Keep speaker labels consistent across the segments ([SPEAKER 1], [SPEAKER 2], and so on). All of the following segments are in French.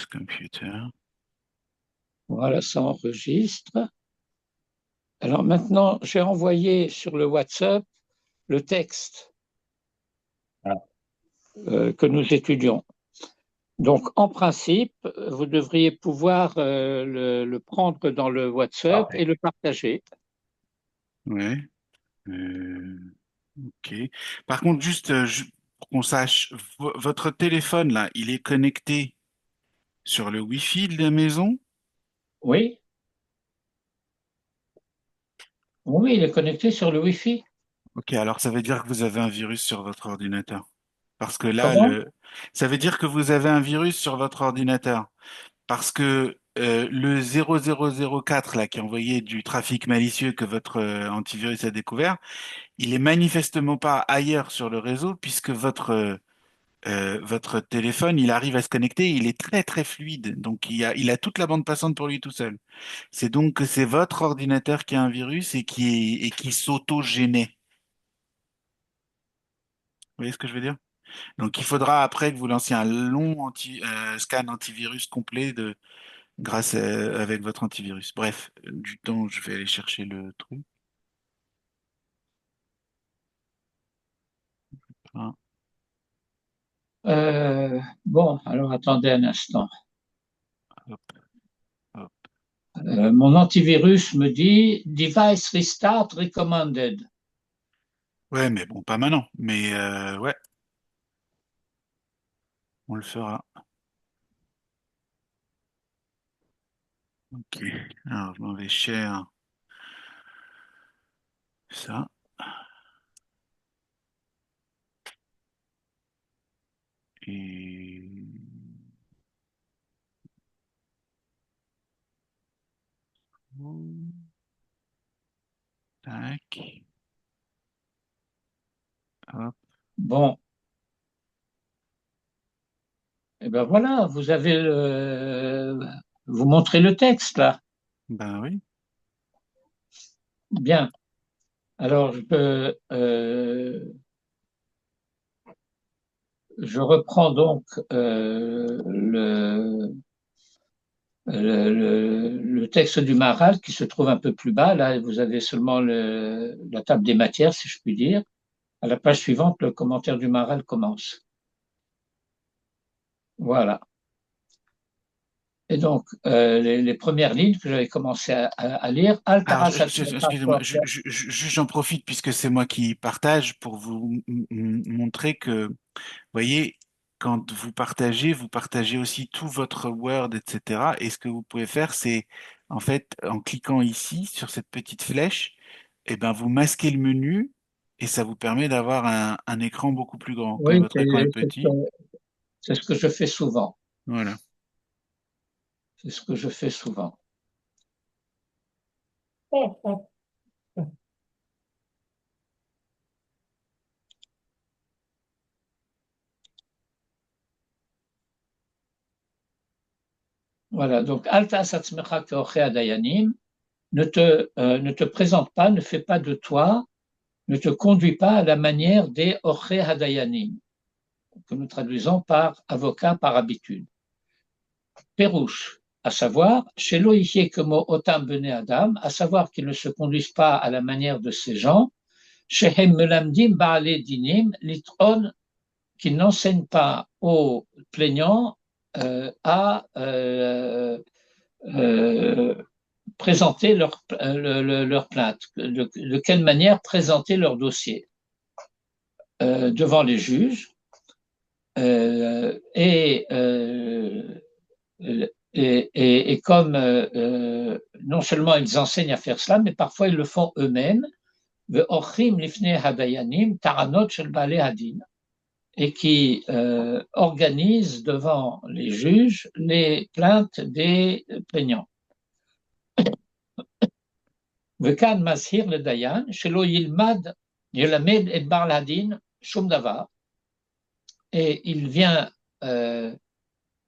[SPEAKER 1] computer.
[SPEAKER 2] Voilà, ça enregistre. Alors maintenant, j'ai envoyé sur le WhatsApp le texte
[SPEAKER 1] Ah,
[SPEAKER 2] que nous étudions. Donc, en principe, vous devriez pouvoir le prendre dans le WhatsApp
[SPEAKER 1] parfait.
[SPEAKER 2] et le partager.
[SPEAKER 1] Ouais. Ok. Par contre, juste pour qu'on sache, votre téléphone là, il est connecté sur le Wi-Fi de la maison?
[SPEAKER 2] Oui, oui, il est connecté sur le Wi-Fi.
[SPEAKER 1] Ok, alors ça veut dire que vous avez un virus sur votre ordinateur. Parce que là,
[SPEAKER 2] Comment?
[SPEAKER 1] ça veut dire que vous avez un virus sur votre ordinateur. Parce que le 0004 là, qui envoyait du trafic malicieux que votre antivirus a découvert, il est manifestement pas ailleurs sur le réseau puisque votre téléphone, il arrive à se connecter, il est très très fluide. Donc il a toute la bande passante pour lui tout seul. C'est donc que c'est votre ordinateur qui a un virus et qui s'auto-gênait. Vous voyez ce que je veux dire? Donc il faudra après que vous lanciez un long scan antivirus complet avec votre antivirus. Bref, du temps, je vais aller chercher le truc. Hein,
[SPEAKER 2] Bon, alors attendez un instant.
[SPEAKER 1] hop, hop.
[SPEAKER 2] Mon antivirus me dit Device Restart Recommended.
[SPEAKER 1] Ouais, mais bon, pas maintenant. Mais ouais, on le fera. Ok. Alors, je m'en vais share ça. Et tac. Hop.
[SPEAKER 2] Bon, et ben voilà, vous montrez le texte là.
[SPEAKER 1] Ben oui.
[SPEAKER 2] Bien. Alors, je reprends donc le texte du Maral qui se trouve un peu plus bas. Là, vous avez seulement la table des matières, si je puis dire. À la page suivante, le commentaire du Maral commence. Voilà. Et donc, les premières lignes que j'avais commencé à lire,
[SPEAKER 1] Alors,
[SPEAKER 2] Altara
[SPEAKER 1] excusez-moi, j'en profite puisque c'est moi qui partage pour vous montrer que, vous voyez, quand vous partagez aussi tout votre Word, etc. Et ce que vous pouvez faire, c'est, en fait, en cliquant ici sur cette petite flèche, eh ben, vous masquez le menu et ça vous permet d'avoir un écran beaucoup plus grand. Quand
[SPEAKER 2] Oui,
[SPEAKER 1] votre écran est petit,
[SPEAKER 2] c'est ce que je fais souvent.
[SPEAKER 1] voilà.
[SPEAKER 2] C'est ce que je fais souvent. Voilà. Donc, Alta Satzmecha Keochea Dayanim, ne te présente pas, ne fais pas de toi, ne te conduis pas à la manière des Orche Hadayanim, que nous traduisons par avocat par habitude. Pérouche, à savoir, chez Loïché como Otam Bene Adam, à savoir qu'ils ne se conduisent pas à la manière de ces gens, chez Hem Melamdim Baale Dinim, Litron, qu'ils n'enseignent pas aux plaignants à euh, présenter leur plainte, de quelle manière présenter leur dossier devant les juges. Euh, et, euh, et comme non seulement ils enseignent à faire cela, mais parfois ils le font eux-mêmes, et qui organisent devant les juges les plaintes des plaignants. וכאן מזהיר לדיין שלא ילמד את בעל הדין שום דבר, et il vient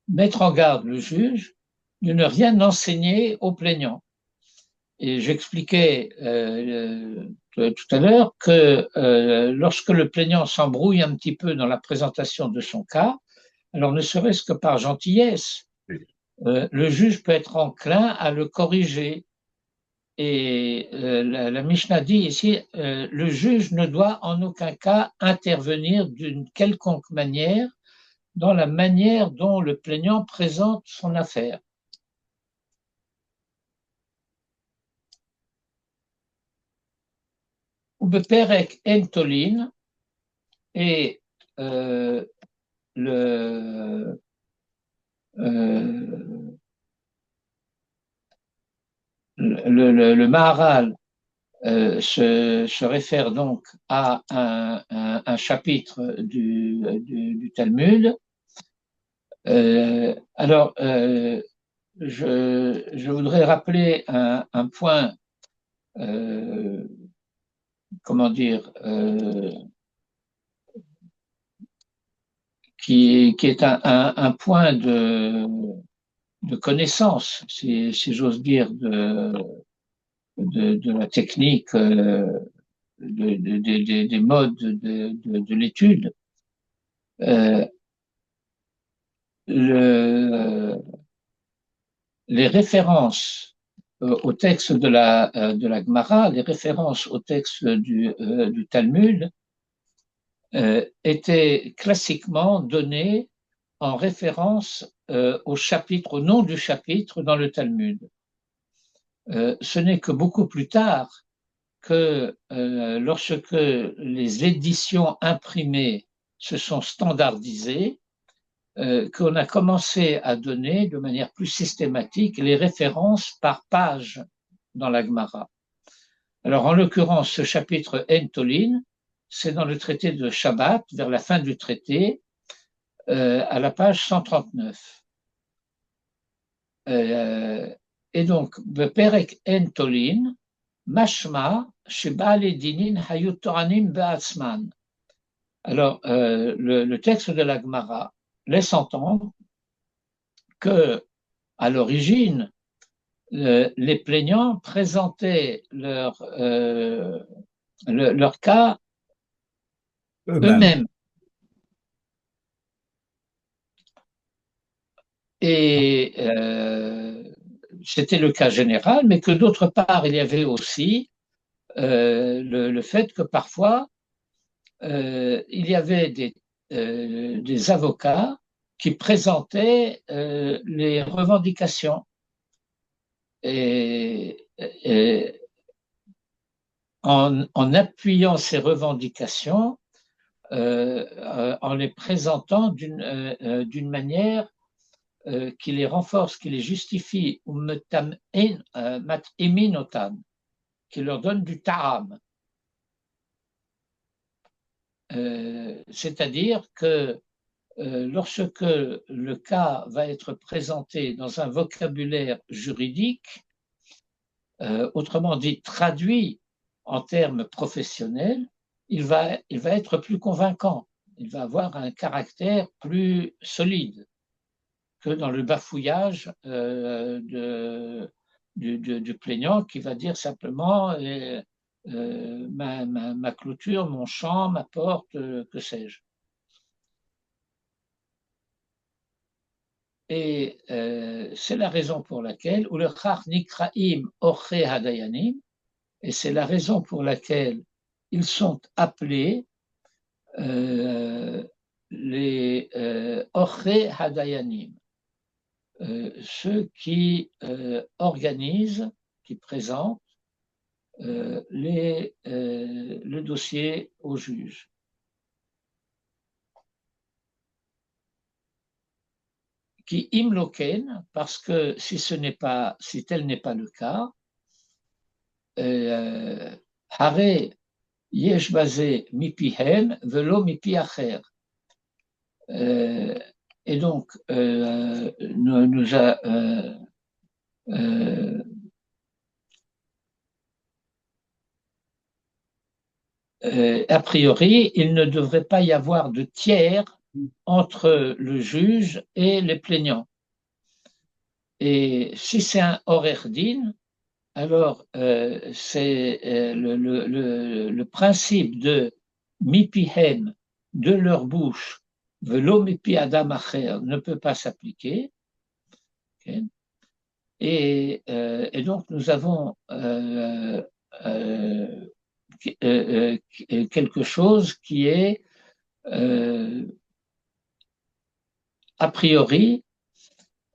[SPEAKER 2] mettre en garde le juge de ne rien enseigner aux plaignants. Et j'expliquais tout à l'heure que lorsque le plaignant s'embrouille un petit peu dans la présentation de son cas, alors ne serait-ce que par gentillesse, le juge peut être enclin à le corriger. Et la Mishnah dit ici, le juge ne doit en aucun cas intervenir d'une quelconque manière dans la manière dont le plaignant présente son affaire. Ubeperek entolin, et le Maharal se réfère donc à un chapitre du Talmud. Alors, je voudrais rappeler un point, comment dire, qui est un point de connaissance, si j'ose dire, de la technique, des modes de l'étude. Les références au texte de la Gemara, les références au texte du Talmud étaient classiquement données en référence au chapitre, au nom du chapitre dans le Talmud. Ce n'est que beaucoup plus tard que lorsque les éditions imprimées se sont standardisées, qu'on a commencé à donner de manière plus systématique les références par page dans la Gemara. Alors, en l'occurrence, ce chapitre Entolin, c'est dans le traité de Shabbat, vers la fin du traité, à la page 139. Et donc, Beperek Entolin, Mashma, Sheba'ale Dinin Hayut Toranim Be'atzman. Alors, le texte de la Gemara laisse entendre que, à l'origine, les plaignants présentaient leur cas eux-mêmes. Et c'était le cas général, mais que d'autre part, il y avait aussi le fait que parfois, il y avait des avocats qui présentaient les revendications. Et en appuyant ces revendications, en les présentant d'une manière qui les renforce, qui les justifie, ou qui leur donne du ta'am. C'est-à-dire que lorsque le cas va être présenté dans un vocabulaire juridique, autrement dit traduit en termes professionnels, il va être plus convaincant, il va avoir un caractère plus solide que dans le bafouillage du plaignant qui va dire simplement ma clôture, mon champ, ma porte, que sais-je. Et c'est la raison pour laquelle, ou le chach nikraim orche hadayanim, et c'est la raison pour laquelle ils sont appelés les orche hadayanim, ceux qui organisent, qui présentent le dossier au juge. Qui imloken, parce que si tel n'est pas le cas, hare yesh basé mipihem velo mipi acher. Et donc, nous a a priori, il ne devrait pas y avoir de tiers entre le juge et les plaignants. Et si c'est un orerdin, alors c'est le principe de mipihem, de leur bouche, velo mipi adam acher, ne peut pas s'appliquer, Et donc, nous avons quelque chose qui est a priori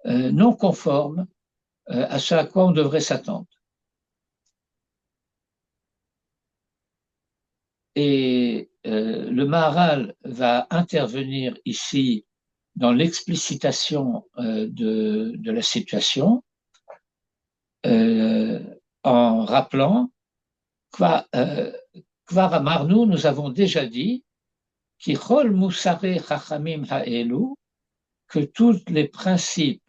[SPEAKER 2] non conforme à ce à quoi on devrait s'attendre. Et le Maharal va intervenir ici dans l'explicitation de la situation en rappelant Kvar Amarnu, nous avons déjà dit Kichol Musare Chachamim Ha'elu, que tous les principes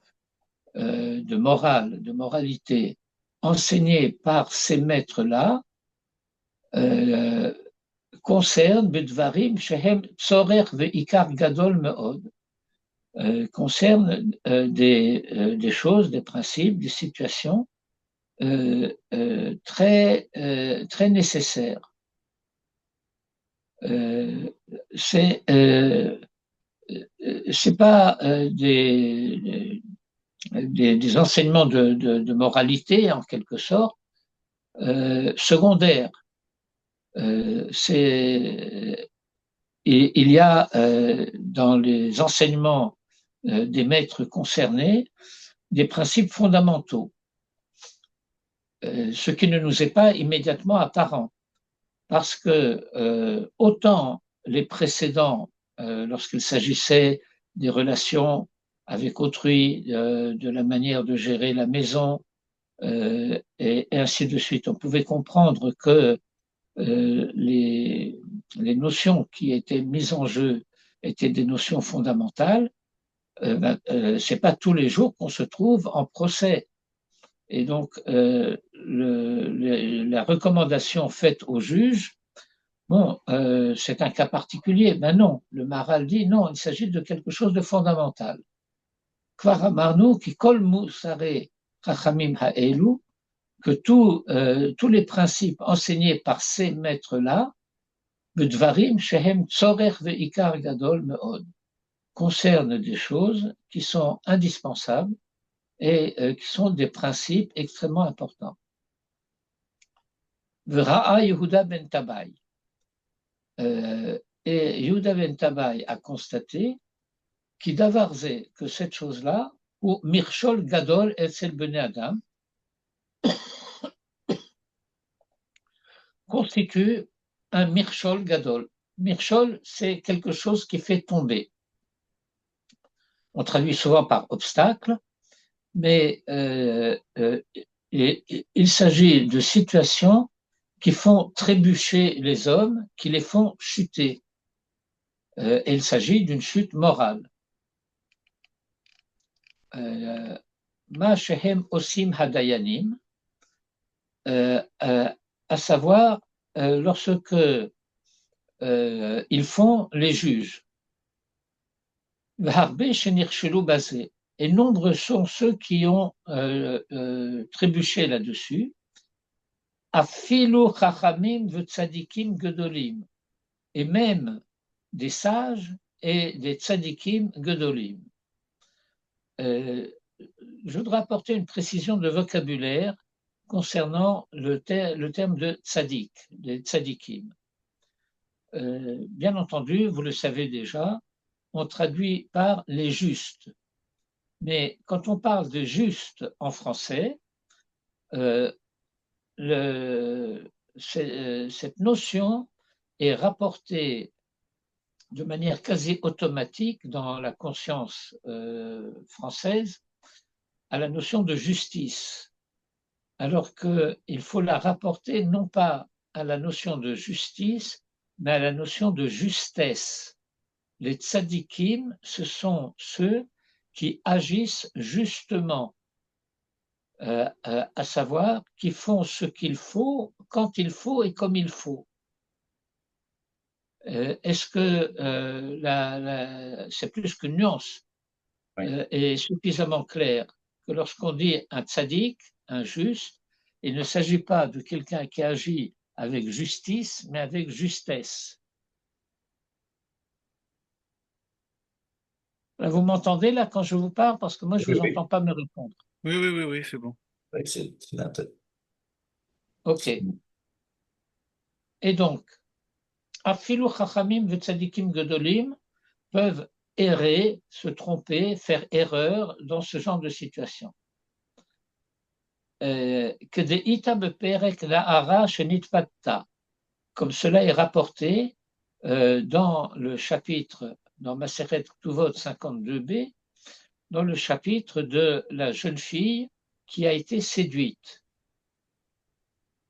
[SPEAKER 2] de morale, de moralité enseignés par ces maîtres-là concernent Bedvarim Shehem Tzorer Ve'ikar Gadol Me'od, concernent des choses, des principes, des situations très nécessaires. C'est pas des enseignements de moralité en quelque sorte secondaires. Il y a dans les enseignements des maîtres concernés des principes fondamentaux, ce qui ne nous est pas immédiatement apparent, parce que autant les précédents, lorsqu'il s'agissait des relations avec autrui, de la manière de gérer la maison, et ainsi de suite, on pouvait comprendre que les notions qui étaient mises en jeu étaient des notions fondamentales. C'est pas tous les jours qu'on se trouve en procès. Et donc, la recommandation faite au juge, bon, c'est un cas particulier. Ben non, le Maharal dit non, il s'agit de quelque chose de fondamental. Kvar amarnu ki kol musare chachamim ha'elu, que tous les principes enseignés par ces maîtres-là, bedvarim shehem tzorer ve'ikar gadol me'od, concernent des choses qui sont indispensables et qui sont des principes extrêmement importants. V'ra'a Yehuda ben Tabai. Et Yehuda ben Tabai a constaté que cette chose-là, ou mirchol gadol etzel bnei adam, constitue un mirchol gadol. Mirchol, c'est quelque chose qui fait tomber. On traduit souvent par obstacle, mais il s'agit de situations qui font trébucher les hommes, qui les font chuter. Et il s'agit d'une chute morale. Ma shehem osim hadayanim, à savoir lorsque ils font les juges. Et nombreux sont ceux qui ont trébuché là-dessus. Afilu chachamim v'tzadikim gedolim, et même des sages et des tzadikim gedolim. Je voudrais apporter une précision de vocabulaire concernant le terme de tzadik, des tzadikim. Bien entendu, vous le savez déjà, on traduit par les justes. Mais quand on parle de juste en français, cette notion est rapportée de manière quasi automatique dans la conscience française à la notion de justice, alors qu'il faut la rapporter non pas à la notion de justice, mais à la notion de justesse. Les tzadikim, ce sont ceux qui agissent justement, à savoir qui font ce qu'il faut, quand il faut et comme il faut. Est-ce que c'est plus qu'une nuance, est suffisamment clair que lorsqu'on dit un tzaddik, un juste, il ne s'agit pas de quelqu'un qui agit avec justice, mais avec justesse. Là, vous m'entendez là quand je vous parle? Parce que moi, je ne
[SPEAKER 3] Oui,
[SPEAKER 2] vous
[SPEAKER 3] oui,
[SPEAKER 2] entends pas me répondre.
[SPEAKER 1] Oui, oui, oui, oui, c'est bon.
[SPEAKER 3] oui,
[SPEAKER 2] OK. Et donc, Afilu Chachamim v'tzadikim gedolim peuvent errer, se tromper, faire erreur dans ce genre de situation. Que de ita beperek la'ara shenitpatta, comme cela est rapporté dans le chapitre, dans Maseret Ktuvot 52b, dans le chapitre de la jeune fille qui a été séduite,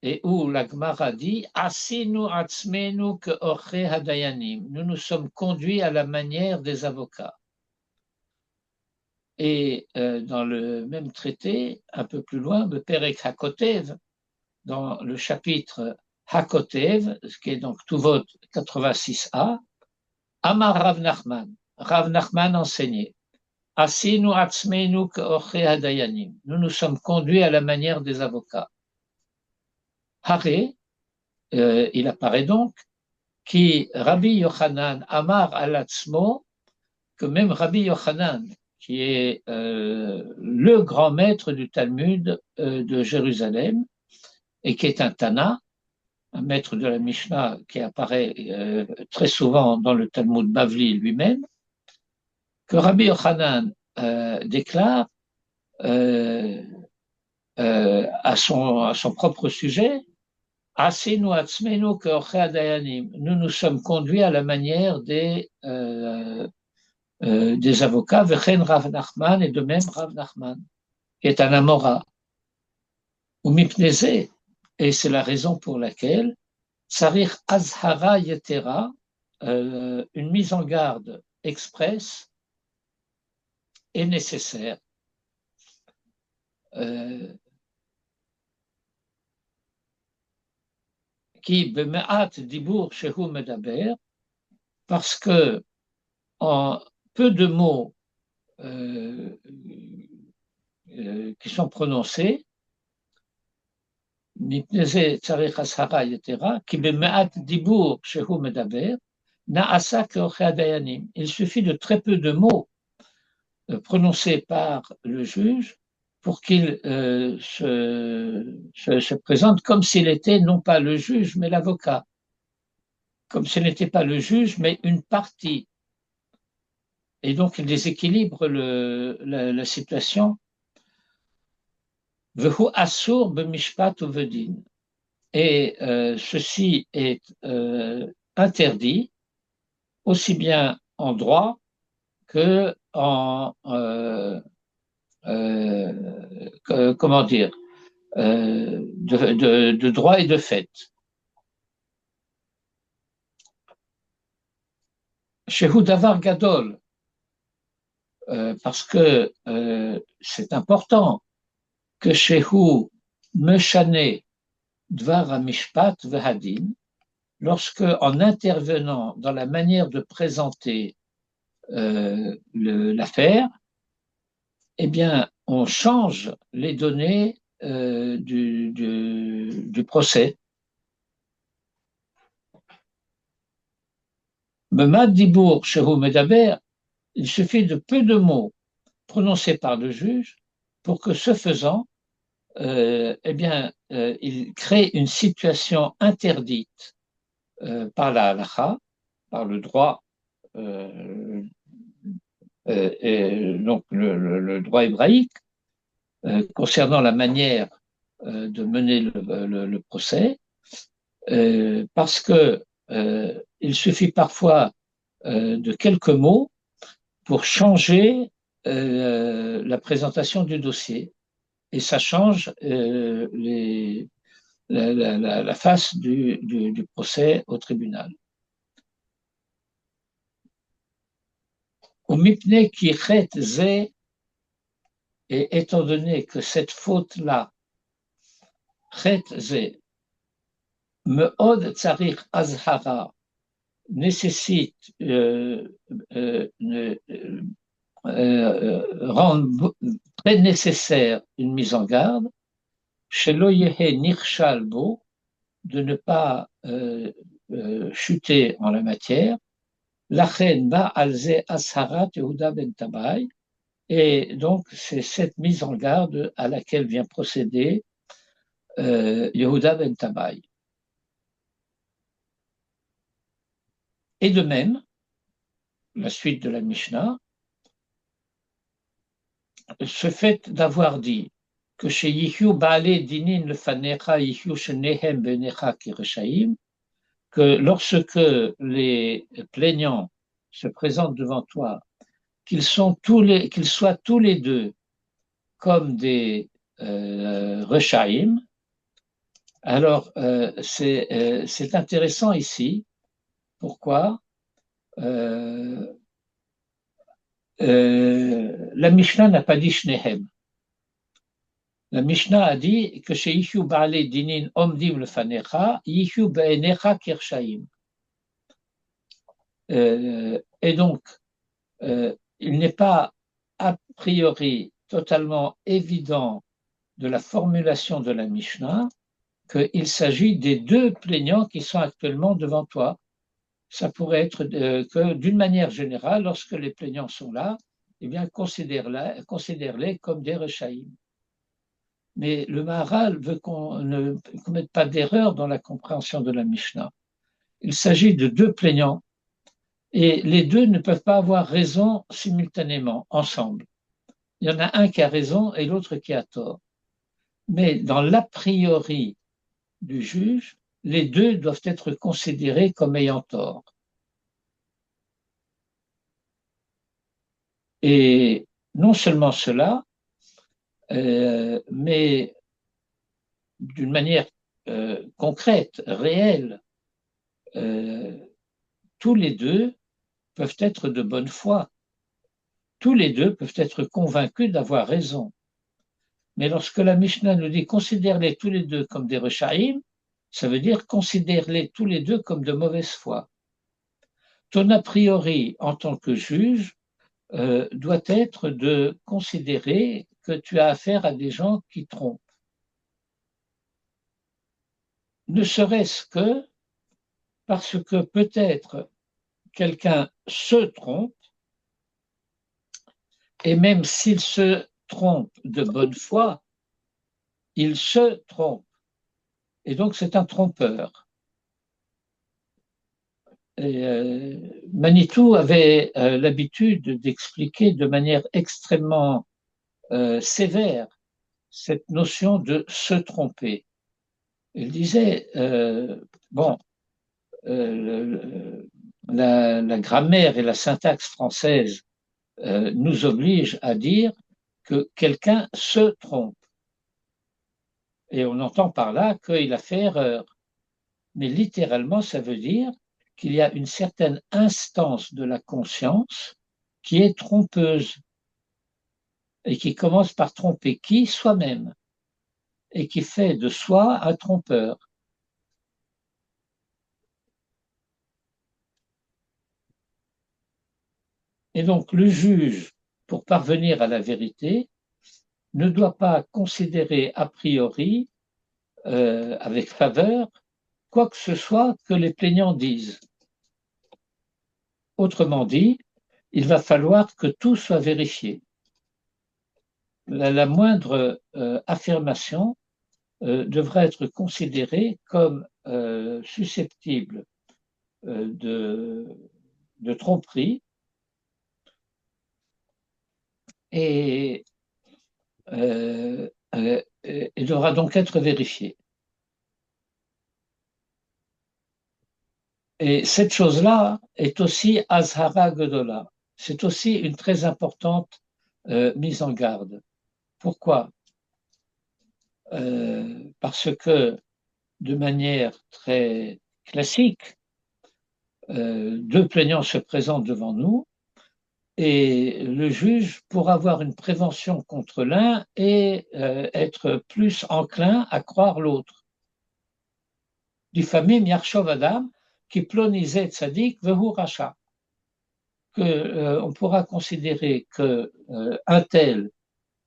[SPEAKER 2] et où la Gemara dit Asinu atzmenu ke'oche hadayanim, nous nous sommes conduits à la manière des avocats. Et dans le même traité, un peu plus loin, le Perek Hakotev, dans le chapitre Hakotev, ce qui est donc Tuvot 86a, Amar Rav Nachman enseignait Asinu atzmenu ke'oche hadayanim, nous nous sommes conduits à la manière des avocats. Haré, il apparaît donc, qui Rabbi Yochanan Amar al-Atzmo, que même Rabbi Yochanan, qui est le grand maître du Talmud de Jérusalem, et qui est un Tana, un maître de la Mishnah qui apparaît très souvent dans le Talmud Bavli lui-même, que Rabbi Yochanan déclare à son propre sujet, Asinu atzmenu ke'oche hadayanim, nous nous sommes conduits à la manière des avocats, Vechen Rav Nachman, et de même Rav Nachman, qui est un Amora, ou Mipneze, et c'est la raison pour laquelle Sarich Azhara Yetera, une mise en garde express, est nécessaire. Qui b'me'at dibur shehu medaber, parce que en peu de mots qui sont prononcés, mipneze tzarich ashara yetera, qui b'me'at dibur shehu medaber, na'asa ke'oche hadayanim. Il suffit de très peu de mots prononcés par le juge pour qu'il se présente comme s'il était non pas le juge, mais l'avocat. Comme ce n'était pas le juge, mais une partie. Et donc, il déséquilibre la situation. Vehu asur b'mishpat uvedin. Et ceci est interdit, aussi bien en droit que en comment dire, de droit et de fait. Shehu davar gadol, parce que c'est important que shehu meshane dvar hamishpat vehadin, lorsque en intervenant dans la manière de présenter l'affaire, eh bien, on change les données du procès. Memad dibour shehu medaber, il suffit de peu de mots prononcés par le juge pour que, ce faisant, eh bien, il crée une situation interdite par la halakha, par le droit, donc le droit hébraïque, concernant la manière de mener le procès, parce que il suffit parfois de quelques mots pour changer la présentation du dossier, et ça change la face du procès au tribunal. Au mipne ki chet ze, et étant donné que cette faute-là, chet ze, me'od tsarich azhara, nécessite rendre très nécessaire une mise en garde, shelo yehe nirshal bo, de ne pas chuter en la matière, Lachen ba alze asharat Yehuda ben Tabai. Et donc, c'est cette mise en garde à laquelle vient procéder Yehuda ben Tabai. Et de même, la suite de la Mishnah, ce fait d'avoir dit que chez Yihu Baale Dinin le Fanecha Yihu Shenehem Benecha Kireshaim, que lorsque les plaignants se présentent devant toi, qu'ils soient tous les deux comme des Reshaim, alors c'est intéressant ici. Pourquoi la Mishnah n'a pas dit Shnehem. La Mishnah a dit que chez Yihu Baale Dinin Omdim le Fanecha, Yihu Be'enecha Kirshaim. Et donc, il n'est pas a priori totalement évident de la formulation de la Mishnah qu'il s'agit des deux plaignants qui sont actuellement devant toi. Ça pourrait être que d'une manière générale, lorsque les plaignants sont là, eh bien, considère-les comme des Rechaïm. Mais le Maharal veut qu'on ne commette pas d'erreur dans la compréhension de la Mishnah. Il s'agit de deux plaignants et les deux ne peuvent pas avoir raison simultanément, ensemble. Il y en a un qui a raison et l'autre qui a tort. Mais dans l'a priori du juge, les deux doivent être considérés comme ayant tort. Et non seulement cela, mais d'une manière concrète, réelle, tous les deux peuvent être de bonne foi. Tous les deux peuvent être convaincus d'avoir raison. Mais lorsque la Mishnah nous dit considère-les tous les deux comme des Rechaïm, ça veut dire considère-les tous les deux comme de mauvaise foi. Ton a priori en tant que juge doit être de considérer que tu as affaire à des gens qui trompent. Ne serait-ce que parce que peut-être quelqu'un se trompe, et même s'il se trompe de bonne foi, il se trompe. Et donc c'est un trompeur. Et, Manitou avait l'habitude d'expliquer de manière extrêmement sévère cette notion de se tromper. Il disait, bon, la grammaire et la syntaxe française nous obligent à dire que quelqu'un se trompe. Et on entend par là qu'il a fait erreur. Mais littéralement, ça veut dire qu'il y a une certaine instance de la conscience qui est trompeuse et qui commence par tromper qui? Soi-même, et qui fait de soi un trompeur. Et donc le juge, pour parvenir à la vérité, ne doit pas considérer a priori, avec faveur, quoi que ce soit que les plaignants disent. Autrement dit, il va falloir que tout soit vérifié. La moindre affirmation devrait être considérée comme susceptible de tromperie et devra donc être vérifiée. Et cette chose-là est aussi Azhara Gedola. C'est aussi une très importante mise en garde. Pourquoi? Parce que de manière très classique, deux plaignants se présentent devant nous et le juge, pour avoir une prévention contre l'un, et être plus enclin à croire l'autre. Diffamim Yarshov Adam, qui plonizet tzadik vehu racha. On pourra considérer que un tel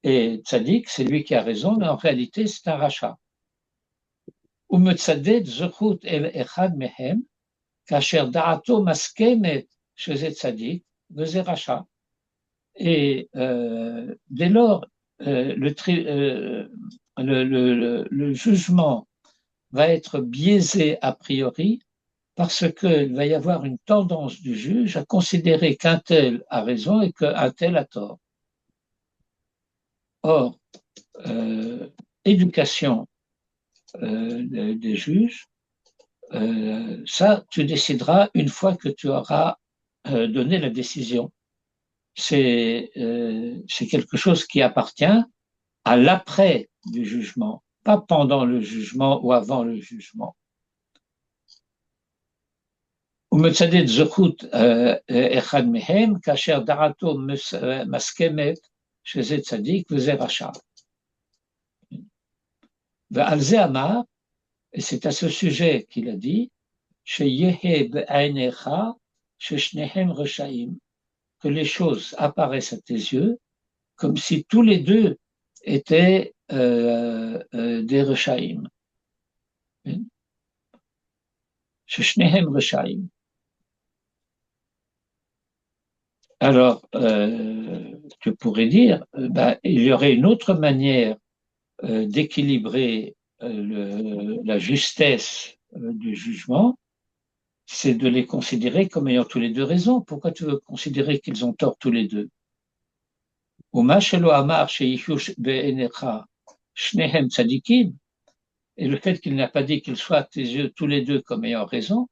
[SPEAKER 2] est tzadik, c'est lui qui a raison, mais en réalité c'est un racha. Umetzadet zechut el echad mehem, kasher da'ato maskemet chez Tzadik, Vezé Racha. Et dès lors, le jugement va être biaisé a priori parce qu'il va y avoir une tendance du juge à considérer qu'un tel a raison et qu'un tel a tort. Or, éducation des juges, ça, tu décideras une fois que tu auras donné la décision. C'est quelque chose qui appartient à l'après du jugement, pas pendant le jugement ou avant le jugement. ומצדד זכות אחד מהם, כאשר דעתו מסכמת שזה צדיק וזה רשע. ועל זה אמר, et c'est à ce sujet qu'il a dit, שיהא בעיניך ששניהם רשעים, que les choses apparaissent à tes yeux comme si tous les deux étaient des רשעים. ששניהם רשעים. Alors, tu pourrais dire, il y aurait une autre manière d'équilibrer la justesse du jugement, c'est de les considérer comme ayant tous les deux raison. Pourquoi tu veux considérer qu'ils ont tort tous les deux? Et le fait qu'il n'a pas dit qu'ils soient à tes yeux tous les deux comme ayant raison,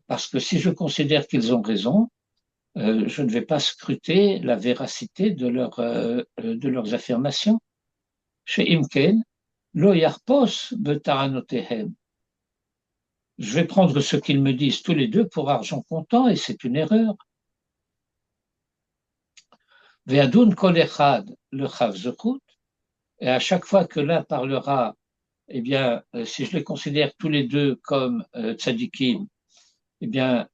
[SPEAKER 2] parce que si je considère qu'ils ont raison, je ne vais pas scruter la véracité de leurs affirmations. Chez Imken, lo yarpos beta'anotehem. Je vais prendre ce qu'ils me disent tous les deux pour argent comptant et c'est une erreur. Ve'adun kol echad le chav zekut. Et à chaque fois que l'un parlera, eh bien, si je les considère tous les deux comme tzadikim, eh bien,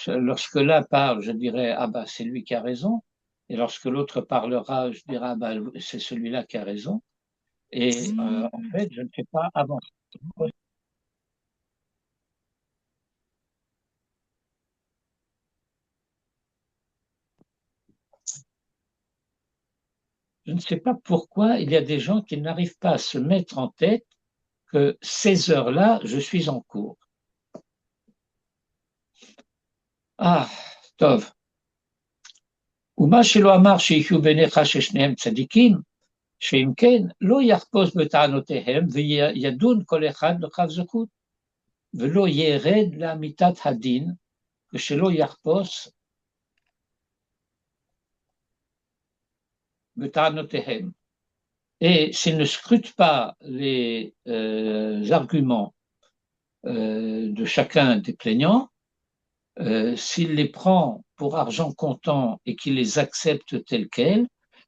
[SPEAKER 2] lorsque l'un parle, je dirais, ah bah, c'est lui qui a raison. Et lorsque l'autre parlera, je dirais, ah bah, c'est celui-là qui a raison. Et en fait, je ne fais pas avancer. Je ne sais pas pourquoi il y a des gens qui n'arrivent pas à se mettre en tête que ces heures-là, je suis en cours. Ah, Tov. ומה שלא אמר שיחיו בעיניך ששניהם צדיקים, שאם כן, לא יחפוש בטענותיהם וידון כל אחד לכף זכות, ולא ירד לאמיתת הדין, ושלא יחפוש בטענותיהם. Et s'il ne scrute pas les arguments de chacun des plaignants, s'il les prend pour argent comptant et qu'il les accepte tels quels,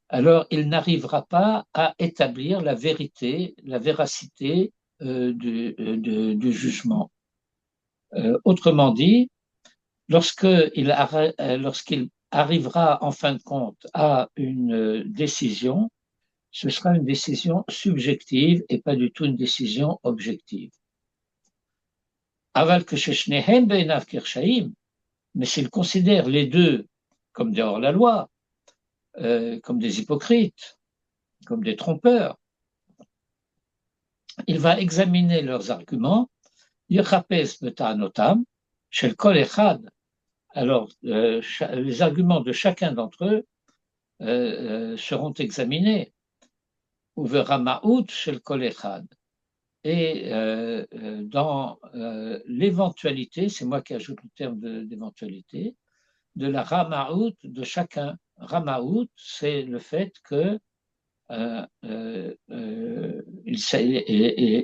[SPEAKER 2] alors il n'arrivera pas à établir la vérité, la véracité du jugement. Autrement dit, lorsqu'il arrivera en fin de compte à une décision, ce sera une décision subjective et pas du tout une décision objective. Aval que sheshnehem be'enav kirshaim, mais s'il considère les deux comme des hors-la-loi, comme des hypocrites, comme des trompeurs, il va examiner leurs arguments, yechapes beta'anotam, shel kol echad. Alors, les arguments de chacun d'entre eux seront examinés. Uveramaout shel kol echad. Et dans l'éventualité, c'est moi qui ajoute le terme d'éventualité, de la ramaout de chacun. Ramaout, c'est le fait que il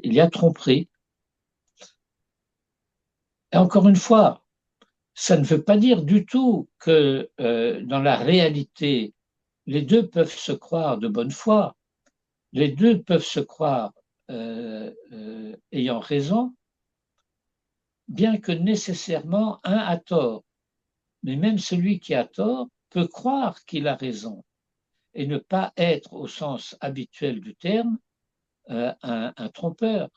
[SPEAKER 2] y a tromperie. Et encore une fois, ça ne veut pas dire du tout que dans la réalité, les deux peuvent se croire de bonne foi, les deux peuvent se croire ayant raison, bien que nécessairement un a tort. Mais même celui qui a tort peut croire qu'il a raison et ne pas être, au sens habituel du terme, un trompeur.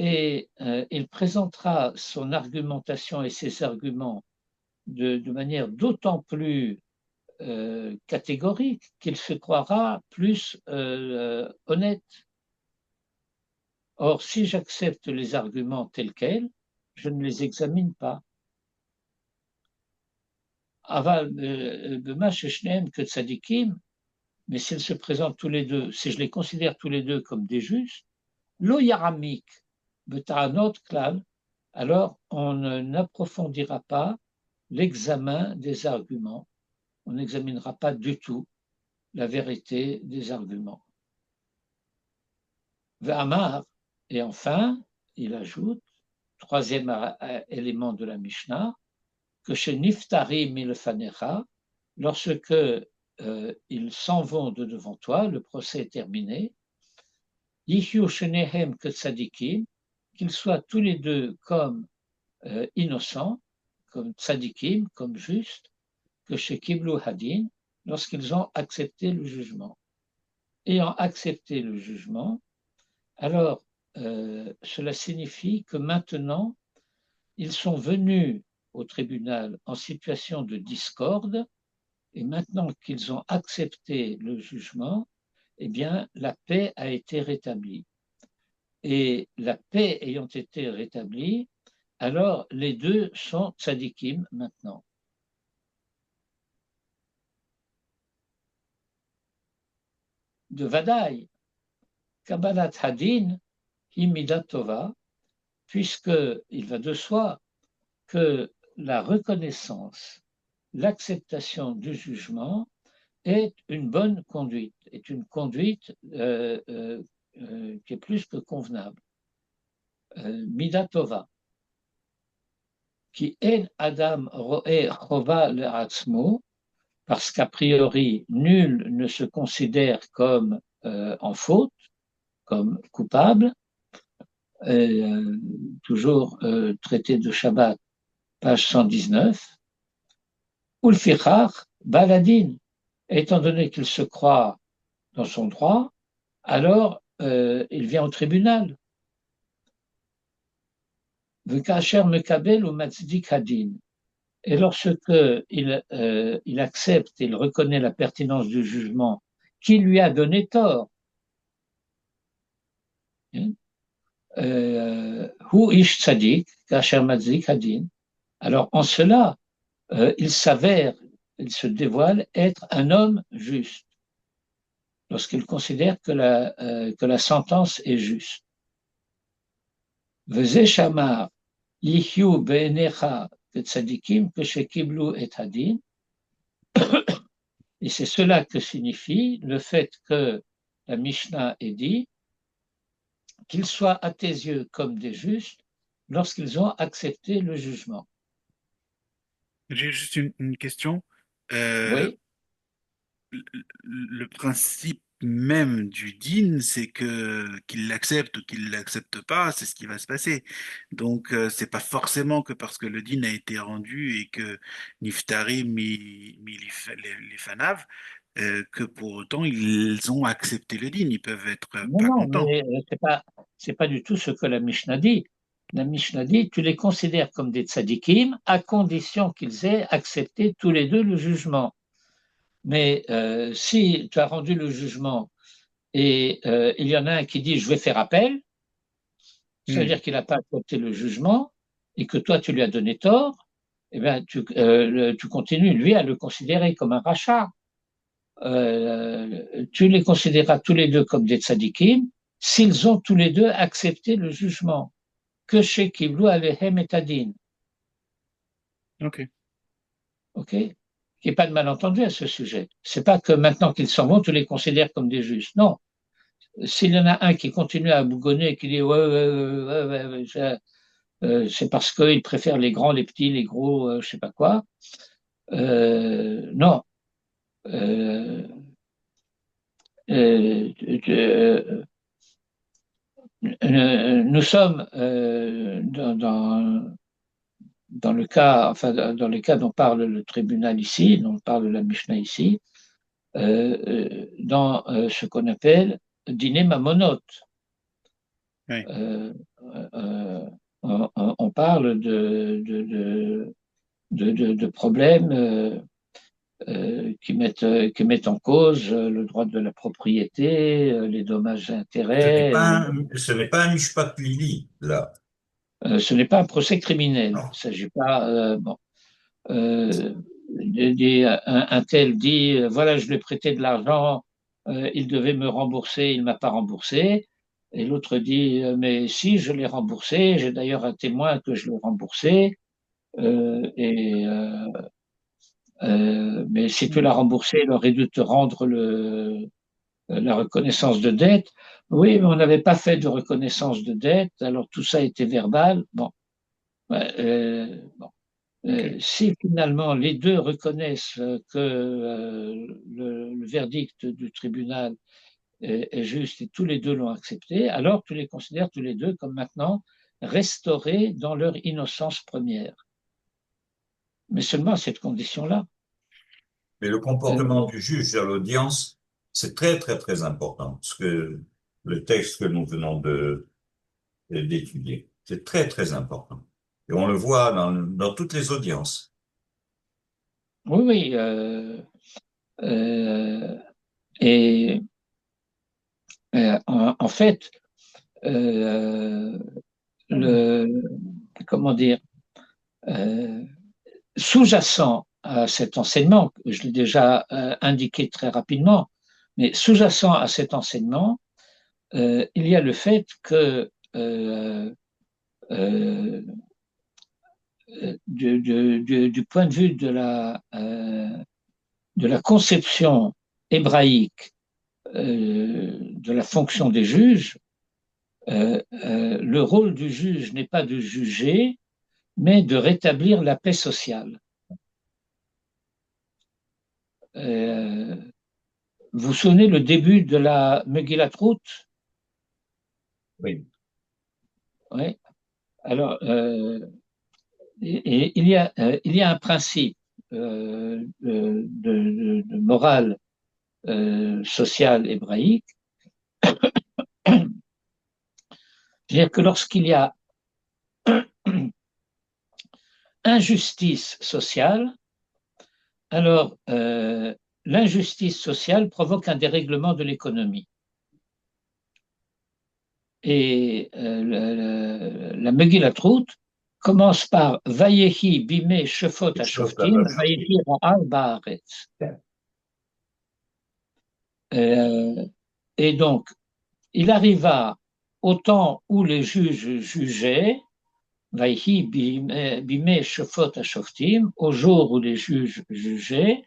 [SPEAKER 2] et il présentera son argumentation et ses arguments de manière d'autant plus catégorique qu'il se croira plus honnête. Or, si j'accepte les arguments tels quels, je ne les examine pas. Aval que tzadikim, mais s'ils se présentent tous les deux, si je les considère tous les deux comme des justes, lo yaramik betaanot klal, alors on n'approfondira pas l'examen des arguments, on n'examinera pas du tout la vérité des arguments. Ve'amar, et enfin, il ajoute, troisième élément de la Mishnah, que chez Niftari milfanecha, lorsque ils s'en vont de devant toi, le procès est terminé, Yihyu shenehem que tzadikim, qu'ils soient tous les deux comme innocents, comme tzadikim, comme justes, que chez Kiblu Hadin, lorsqu'ils ont accepté le jugement. Ayant accepté le jugement, alors cela signifie que maintenant, ils sont venus au tribunal en situation de discorde, et maintenant qu'ils ont accepté le jugement, eh bien, la paix a été rétablie. Et la paix ayant été rétablie, alors les deux sont tzadikim maintenant. De Vadaï, Kabbalat Hadin, Himidat Tova, puisqu'il va de soi que la reconnaissance, l'acceptation du jugement est une bonne conduite, est une conduite qui est plus que convenable. Midatova, qui est Adam roé chova le'atzmo, parce qu'a priori, nul ne se considère comme en faute, comme coupable, toujours traité de Shabbat, page 119, Ulfichach baladin, étant donné qu'il se croit dans son droit, alors il vient au tribunal. V'kacher mekabel ou matzdik hadin. Et lorsque il accepte, il reconnaît la pertinence du jugement qui lui a donné tort, hu ish tzadik, kacher matzdik hadin. Alors en cela, il s'avère, il se dévoile être un homme juste, lorsqu'il considère que la sentence est juste. Veze shamar yihyu be'enecha tzadikim keshekiblu et hadin. Et c'est cela que signifie le fait que la Mishnah ait dit qu'ils soient à tes yeux comme des justes lorsqu'ils ont accepté le jugement.
[SPEAKER 1] J'ai juste une question. Euh,
[SPEAKER 2] Oui,
[SPEAKER 1] le principe même du din, c'est que qu'il l'accepte ou qu'il l'accepte pas, c'est ce qui va se passer. Donc, c'est pas forcément que parce que le din a été rendu et que Niftari mis les fanaves, que pour autant ils ont accepté le din. Ils peuvent être
[SPEAKER 2] non,
[SPEAKER 1] pas
[SPEAKER 2] non,
[SPEAKER 1] contents.
[SPEAKER 2] mais c'est pas du tout ce que la Mishnah dit. La Mishnah dit, tu les considères comme des tzadikim à condition qu'ils aient accepté tous les deux le jugement. Mais si tu as rendu le jugement et il y en a un qui dit je vais faire appel, ça veut
[SPEAKER 1] Hmm.
[SPEAKER 2] dire qu'il n'a pas accepté le jugement et que toi tu lui as donné tort, eh bien tu continues lui à le considérer comme un rachat. Tu les considéreras tous les deux comme des tzadikim s'ils ont tous les deux accepté le jugement. Que chez Kiblu alehem et adin.
[SPEAKER 1] Ok.
[SPEAKER 2] OK? Il n'y a pas de malentendu à ce sujet. C'est pas que maintenant qu'ils s'en vont, tu les considères comme des justes. Non. S'il y en a un qui continue à bougonner et qui dit c'est parce qu'il préfère les grands, les petits, les gros, je sais pas quoi. Non. Euh, euh, euh, nous sommes dans le cas, enfin dans les cas dont parle le tribunal ici, dont parle la Mishnah ici, dans ce qu'on appelle dîner mamonote.
[SPEAKER 1] Oui.
[SPEAKER 2] euh, on parle de problèmes qui mettent en cause le droit de la propriété, les dommages et intérêts.
[SPEAKER 3] Ce n'est pas un mishpat lili, là.
[SPEAKER 2] Ce n'est pas un procès criminel. Il
[SPEAKER 3] Non.
[SPEAKER 2] ne s'agit pas. Bon, euh, un tel dit voilà, je lui ai prêté de l'argent, il devait me rembourser, il ne m'a pas remboursé. Et l'autre dit mais si, je l'ai remboursé, j'ai d'ailleurs un témoin que je l'ai remboursé. Mais si tu l'as remboursé, il aurait dû te rendre la reconnaissance de dette. Oui, mais on n'avait pas fait de reconnaissance de dette, alors tout ça était verbal. Bon, bon.
[SPEAKER 1] Ok.
[SPEAKER 2] Si finalement les deux reconnaissent que le verdict du tribunal est juste et tous les deux l'ont accepté, alors tu les considères tous les deux comme maintenant restaurés dans leur innocence première. Mais seulement à cette condition-là.
[SPEAKER 3] Mais le comportement
[SPEAKER 2] Euh,
[SPEAKER 3] du juge à l'audience, c'est très, très, très important. Ce que le texte que nous venons d'étudier, c'est très, très important. Et on le voit dans toutes les audiences.
[SPEAKER 2] oui, oui. Et en fait, euh, le, comment dire, euh, sous-jacent à cet enseignement, je l'ai déjà indiqué très rapidement, mais sous-jacent à cet enseignement, il y a le fait que euh, du point de vue de la conception hébraïque de la fonction des juges, le rôle du juge n'est pas de juger, mais de rétablir la paix sociale. Euh, vous vous souvenez le début de la Megillat Ruth?
[SPEAKER 3] Oui.
[SPEAKER 2] Oui. Alors, il y a un principe de morale sociale hébraïque, c'est-à-dire que lorsqu'il y a injustice sociale, alors l'injustice sociale provoque un dérèglement de l'économie. Et la Megillat Ruth commence par Vayehi bime shefot ashoftim, Vayehi ra'al ba'aretz. Et donc, il arriva au temps où les juges jugeaient, Vayehi bime shefot ashoftim, au jour où les juges jugeaient,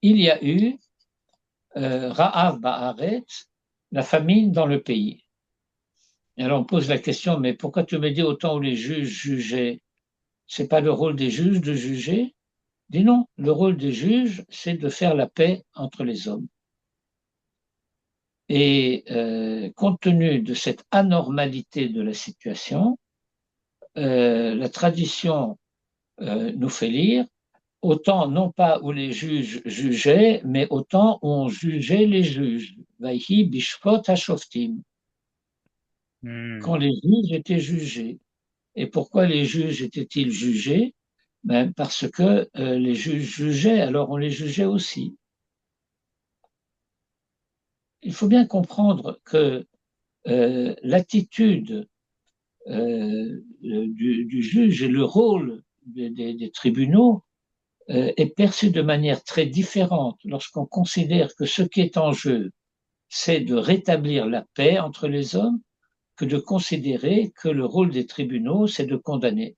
[SPEAKER 2] il y a eu Ra'av ba'aretz, la famine dans le pays. Et alors on pose la question, mais pourquoi tu me dis au temps où les juges jugeaient? C'est pas le rôle des juges de juger? Dis non, le rôle des juges, c'est de faire la paix entre les hommes. Et compte tenu de cette anormalité de la situation, la tradition nous fait lire autant non pas où les juges jugeaient, mais autant où on jugeait les juges. Vaihi bishpot hashoftim,
[SPEAKER 1] Hmm.
[SPEAKER 2] quand les juges étaient jugés. Et pourquoi les juges étaient-ils jugés? Ben parce que les juges jugeaient, alors on les jugeait aussi. Il faut bien comprendre que l'attitude du juge et le rôle des tribunaux est perçu de manière très différente lorsqu'on considère que ce qui est en jeu, c'est de rétablir la paix entre les hommes, que de considérer que le rôle des tribunaux, c'est de condamner.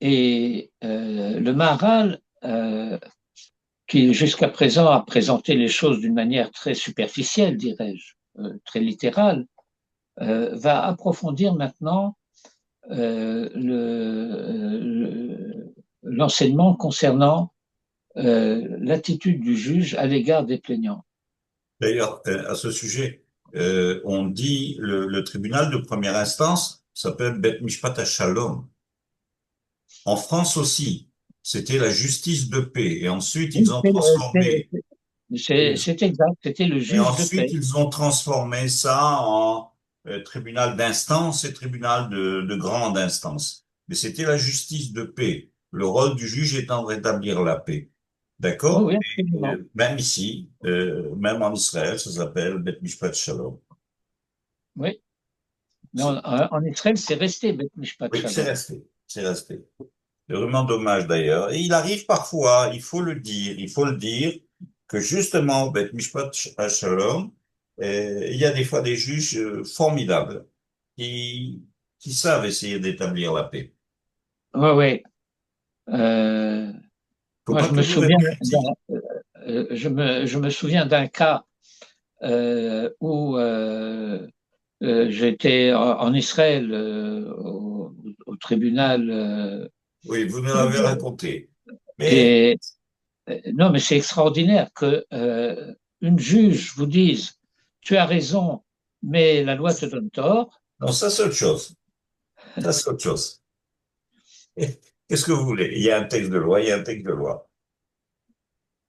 [SPEAKER 2] Et le Maharal, qui jusqu'à présent a présenté les choses d'une manière très superficielle, dirais-je, très littérale, va approfondir maintenant l'enseignement concernant l'attitude du juge à l'égard des plaignants.
[SPEAKER 3] D'ailleurs, à ce sujet, on dit le tribunal de première instance s'appelle Bet Mishpat HaShalom. En France aussi, C'était la justice de paix. Et ensuite, ils ont transformé,
[SPEAKER 2] C'est exact, c'était le
[SPEAKER 3] et
[SPEAKER 2] juge de
[SPEAKER 3] ensuite,
[SPEAKER 2] paix.
[SPEAKER 3] ils ont transformé ça en tribunal d'instance et tribunal de grande instance. Mais c'était la justice de paix. Le rôle du juge étant de rétablir la paix.
[SPEAKER 2] Oui,
[SPEAKER 3] D'accord?
[SPEAKER 2] oui,
[SPEAKER 3] Et,
[SPEAKER 2] absolument.
[SPEAKER 3] même ici, même en Israël, ça s'appelle Bet Mishpat Shalom.
[SPEAKER 2] Oui. Mais
[SPEAKER 3] C'est-
[SPEAKER 2] en Israël, c'est resté Beth Mishpat
[SPEAKER 3] Oui, c'est
[SPEAKER 2] Shalom.
[SPEAKER 3] resté. C'est resté. C'est vraiment dommage d'ailleurs. Et il arrive parfois, il faut le dire, que justement, Bet Mishpat Shalom, il y a des fois des juges formidables qui, qui savent essayer d'établir la paix.
[SPEAKER 2] Oui, oui. Euh,
[SPEAKER 3] Faut
[SPEAKER 2] Moi,
[SPEAKER 3] pas
[SPEAKER 2] je me
[SPEAKER 3] toujours
[SPEAKER 2] souviens
[SPEAKER 3] être critique.
[SPEAKER 2] je me souviens d'un cas où j'étais en Israël au tribunal
[SPEAKER 3] Oui, vous nous l'avez raconté. Mais,
[SPEAKER 2] et non, mais c'est extraordinaire que une juge vous dise tu as raison, mais la loi te donne tort.
[SPEAKER 3] non, ça c'est autre chose. Ça c'est autre chose. Qu'est-ce que vous voulez? Il y a un texte de loi, il y a un texte de loi.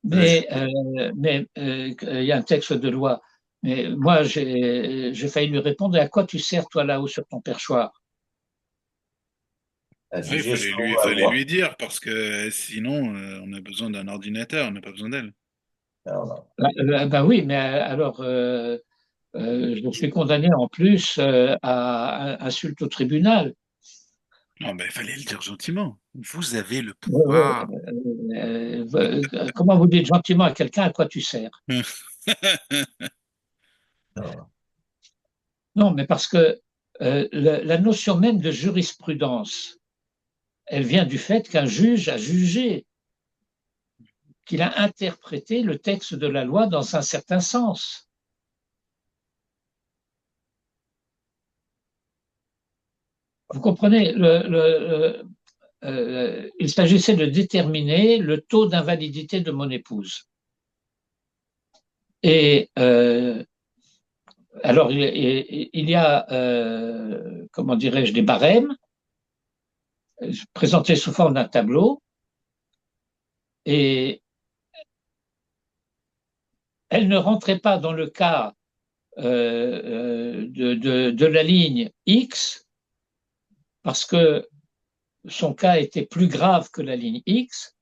[SPEAKER 3] Le juge,
[SPEAKER 2] Il y a un texte de loi. Mais moi, j'ai failli lui répondre, à quoi tu sers, toi, là-haut, sur ton perchoir?
[SPEAKER 3] a
[SPEAKER 1] Oui,
[SPEAKER 3] jugé selon
[SPEAKER 1] il
[SPEAKER 3] la
[SPEAKER 1] fallait lui
[SPEAKER 3] loi.
[SPEAKER 1] dire, parce que sinon, on a besoin d'un ordinateur, on n'a pas besoin d'elle.
[SPEAKER 3] Non, non.
[SPEAKER 2] Ben oui, mais alors, je suis condamné en plus à insulte au tribunal.
[SPEAKER 1] Non, ben, il fallait le dire gentiment. Vous avez le
[SPEAKER 2] Ouais,
[SPEAKER 1] pouvoir.
[SPEAKER 2] comment vous dites gentiment à quelqu'un à quoi tu sers?
[SPEAKER 3] Non.
[SPEAKER 2] Non, mais parce que la notion même de jurisprudence, elle vient du fait qu'un juge a jugé, qu'il a interprété le texte de la loi dans un certain sens. Vous comprenez, il s'agissait de déterminer le taux d'invalidité de mon épouse. Et alors, il y a, comment dirais-je, des barèmes présentés sous forme d'un tableau, et elle ne rentrait pas dans le cas de la ligne X, parce que son cas était plus grave que la ligne X,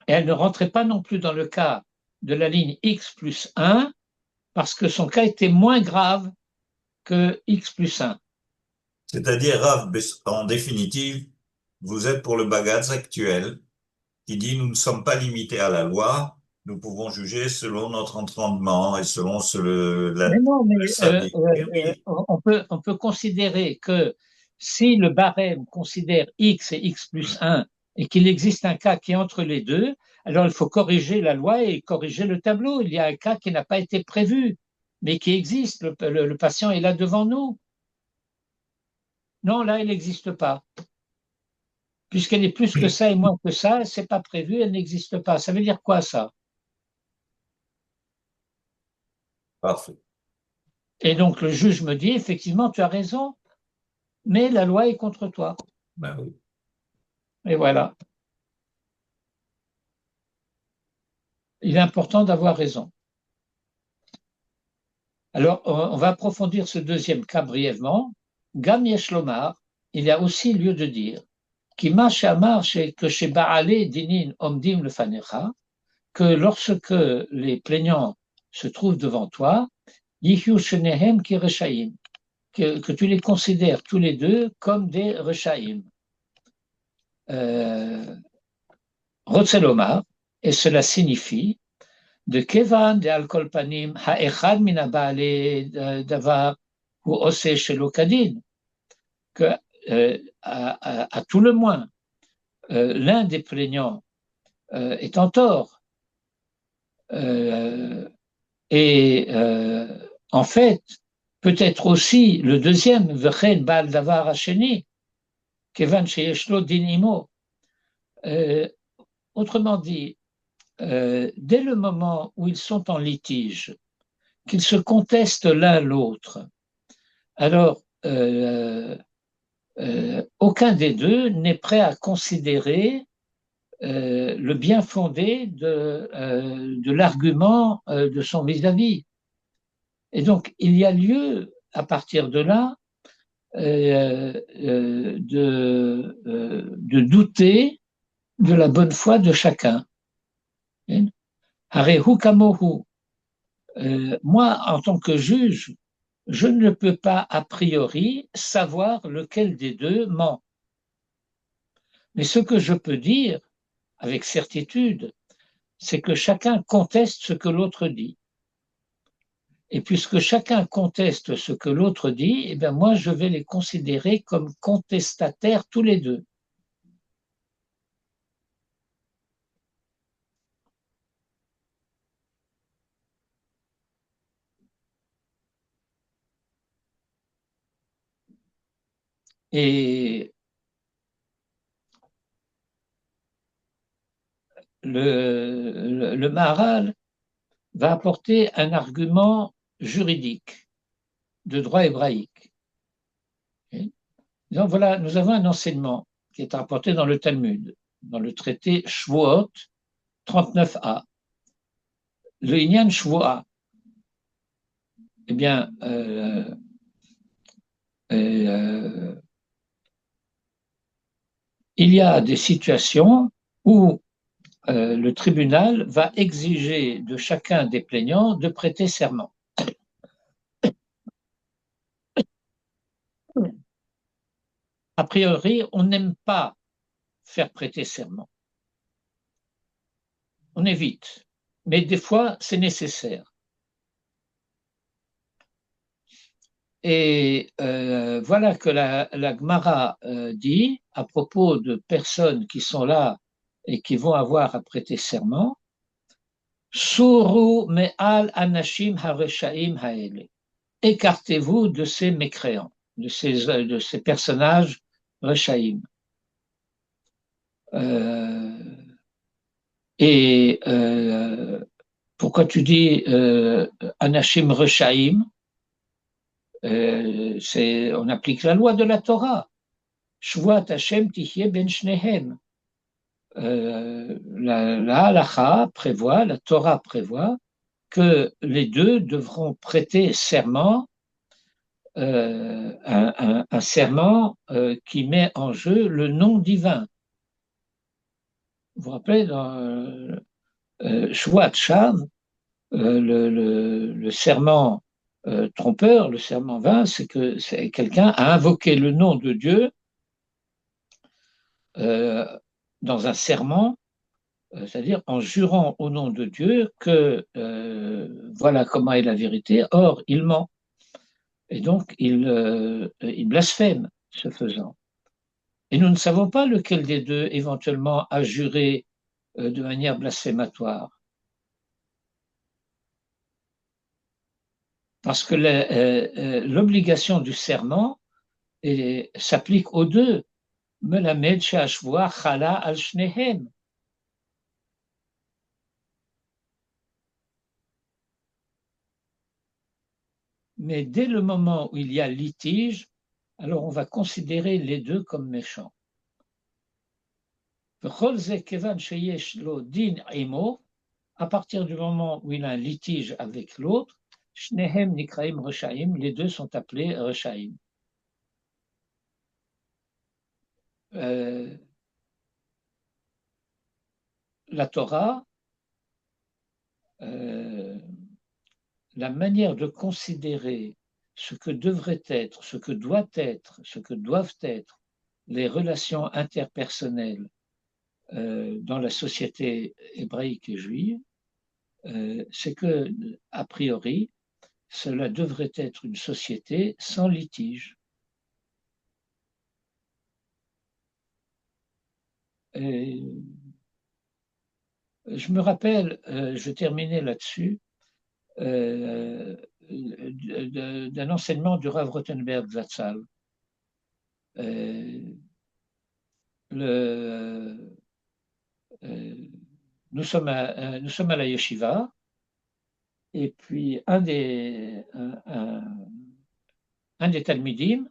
[SPEAKER 2] et elle ne rentrait pas non plus dans le cas de la ligne X plus 1, parce que son cas était moins grave que X plus 1.
[SPEAKER 3] C'est-à-dire, Rav, en définitive, vous êtes pour le bagage actuel qui dit nous ne sommes pas limités à la loi, nous pouvons juger selon notre entendement et selon
[SPEAKER 2] Mais non,
[SPEAKER 3] le
[SPEAKER 2] mais
[SPEAKER 3] sadique. Et oui,
[SPEAKER 2] on peut considérer que si le barème considère X et X plus 1 et qu'il existe un cas qui est entre les deux, alors il faut corriger la loi et corriger le tableau. Il y a un cas qui n'a pas été prévu, mais qui existe. Le patient est là devant nous. Non, là, il n'existe pas. Puisqu'elle est plus que ça et moins que ça, c'est pas prévu, elle n'existe pas. Ça veut dire quoi ça?
[SPEAKER 3] parfait.
[SPEAKER 2] Et donc le juge me dit, effectivement, tu as raison, mais la loi est contre toi.
[SPEAKER 3] Ben oui.
[SPEAKER 2] Et voilà. Il est important d'avoir raison. Alors, on va approfondir ce deuxième cas brièvement. Gam Yeshlomar, il y a aussi lieu de dire que chez Baalé Dinin Omdim le Fanecha, que lorsque les plaignants se trouvent devant toi, Yihu Shenehem ki Reshaim, que tu les considères tous les deux comme des Reshaim. Rotzelomar, et cela signifie de Kevan de Al-Kolpanim, Ha'echad mina Baale Davar, ou Ose Shelo Kadin, que à tout le moins, l'un des plaignants est en tort. Et en fait, peut-être aussi le deuxième, Vechen Baal Davar Hasheni, Kevan Sheyeshlo Dinimo. Autrement dit, dès le moment où ils sont en litige, qu'ils se contestent l'un l'autre, alors aucun des deux n'est prêt à considérer le bien fondé de l'argument de son vis-à-vis. Et donc, il y a lieu, à partir de là, de douter de la bonne foi de chacun. Harehu kamohu. Moi, en tant que juge, je ne peux pas a priori savoir lequel des deux ment. Mais ce que je peux dire avec certitude, c'est que chacun conteste ce que l'autre dit. Et puisque chacun conteste ce que l'autre dit, eh bien moi, je vais les considérer comme contestataires tous les deux. Et le Maharal va apporter un argument juridique de droit hébraïque. Donc voilà, nous avons un enseignement qui est rapporté dans le Talmud, dans le traité Shvuot 39a. Le Inyan Shvuah, eh bien, il y a des situations où le tribunal va exiger de chacun des plaignants de prêter serment. A priori, on n'aime pas faire prêter serment. On évite, mais des fois, c'est nécessaire. Et voilà que la Gemara dit, à propos de personnes qui sont là et qui vont avoir à prêter serment, Suru me'al anashim hareshaim haele. Écartez-vous de ces mécréants, de ces personnages reshaim. Et pourquoi tu dis anashim reshaim? On applique la loi de la Torah. Shvuat Hashem tichye ben shnehem. La halacha prévoit, la Torah prévoit que les deux devront prêter serment, un serment qui met en jeu le nom divin. Vous vous rappelez, dans Shvuat Sham, le serment trompeur, le serment vain, c'est que quelqu'un a invoqué le nom de Dieu dans un serment, c'est-à-dire en jurant au nom de Dieu que voilà comment est la vérité, or il ment. Et donc il blasphème ce faisant. Et nous ne savons pas lequel des deux éventuellement a juré de manière blasphématoire. Parce que l'obligation du serment s'applique aux deux. Melamed she'ashvua chala al shnehem. Mais dès le moment où il y a litige, alors on va considérer les deux comme méchants. À partir du moment où il a un litige avec l'autre, shnehem nikraim reshaim, les deux sont appelés reshaim. La Torah, la manière de considérer ce que devrait être, ce que doit être, ce que doivent être les relations interpersonnelles dans la société hébraïque et juive, c'est que, a priori, cela devrait être une société sans litige. Et je me rappelle, je terminais là-dessus, d'un enseignement du Rav Rothenberg Zatzal. Nous sommes à la yeshiva, et puis un des talmidim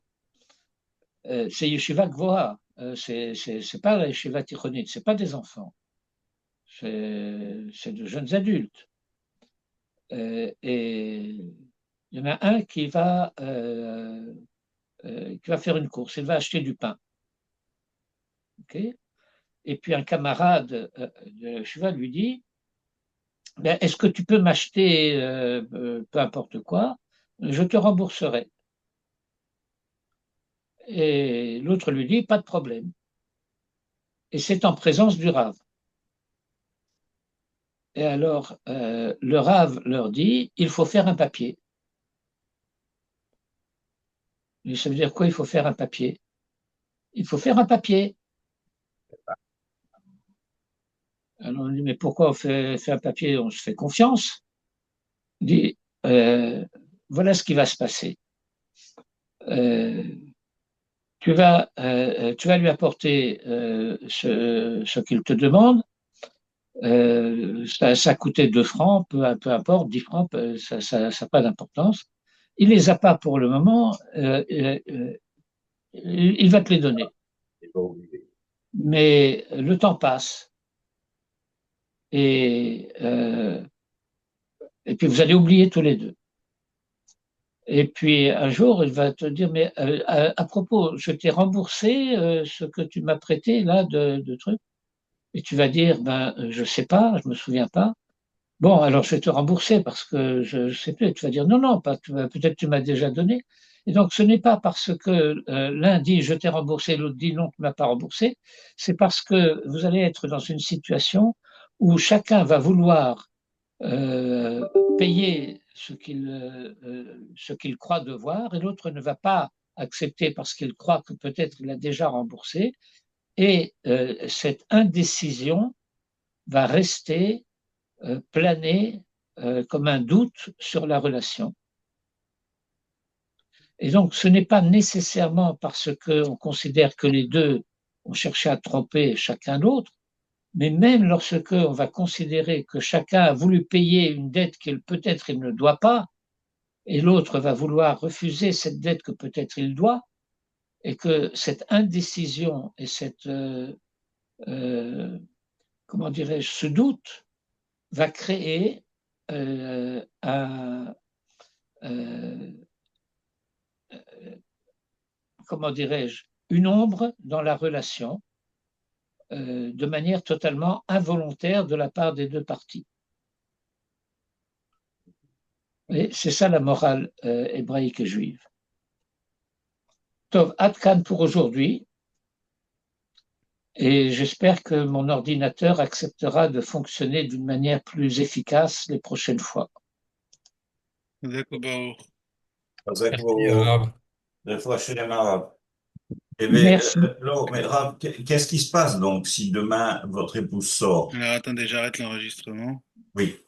[SPEAKER 2] c'est Yeshiva Gvoha, c'est pas la Yeshiva Tichonite, c'est pas des enfants, c'est de jeunes adultes. Et il y en a un qui va faire une course, il va acheter du pain. Okay, et puis un camarade de Yeshiva lui dit, ben, est-ce que tu peux m'acheter peu importe quoi, je te rembourserai. Et l'autre lui dit, pas de problème. Et c'est en présence du Rav. Et alors, le Rav leur dit, il faut faire un papier. Et ça veut dire quoi, il faut faire un papier? Il faut faire un papier. Alors on dit, mais pourquoi on fait un papier? On se fait confiance. Il dit, voilà ce qui va se passer. Euh, tu vas lui apporter ce qu'il te demande. Ça coûtait 2 francs, peu importe, 10 francs, ça n'a pas d'importance. Il les a pas pour le moment, il va te les donner. Mais le temps passe et, et puis vous allez oublier tous les deux. Et puis un jour, il va te dire, mais à propos, je t'ai remboursé ce que tu m'as prêté là de trucs. Et tu vas dire, ben, je sais pas, je me souviens pas. Bon, alors je vais te rembourser parce que je sais plus. Et tu vas dire, non, non, pas, peut-être tu m'as déjà donné. Et donc, ce n'est pas parce que l'un dit je t'ai remboursé, l'autre dit non, tu m'as pas remboursé. C'est parce que vous allez être dans une situation où chacun va vouloir euh, payer ce qu'il croit devoir et l'autre ne va pas accepter parce qu'il croit que peut-être il a déjà remboursé. Et cette indécision va rester planer comme un doute sur la relation. Et donc, ce n'est pas nécessairement parce qu'on considère que les deux ont cherché à tromper chacun l'autre, mais même lorsque on va considérer que chacun a voulu payer une dette qu'il peut-être il ne doit pas, et l'autre va vouloir refuser cette dette que peut-être il doit, et que cette indécision et cette, comment dirais-je, ce doute va créer un, euh, comment dirais-je, une ombre dans la relation de manière totalement involontaire de la part des deux parties. Et c'est ça la morale hébraïque et juive. Tov, Adkan pour aujourd'hui. Et j'espère que mon ordinateur acceptera de fonctionner d'une manière plus efficace les prochaines fois.
[SPEAKER 1] D'accord.
[SPEAKER 4] Merci, Rav.
[SPEAKER 3] Des fois chez les Marabes. Eh bien,
[SPEAKER 2] Merci.
[SPEAKER 3] non, mais Rav, qu'est-ce qui se passe donc si demain votre épouse sort?
[SPEAKER 1] Alors attendez, j'arrête l'enregistrement.
[SPEAKER 3] Oui.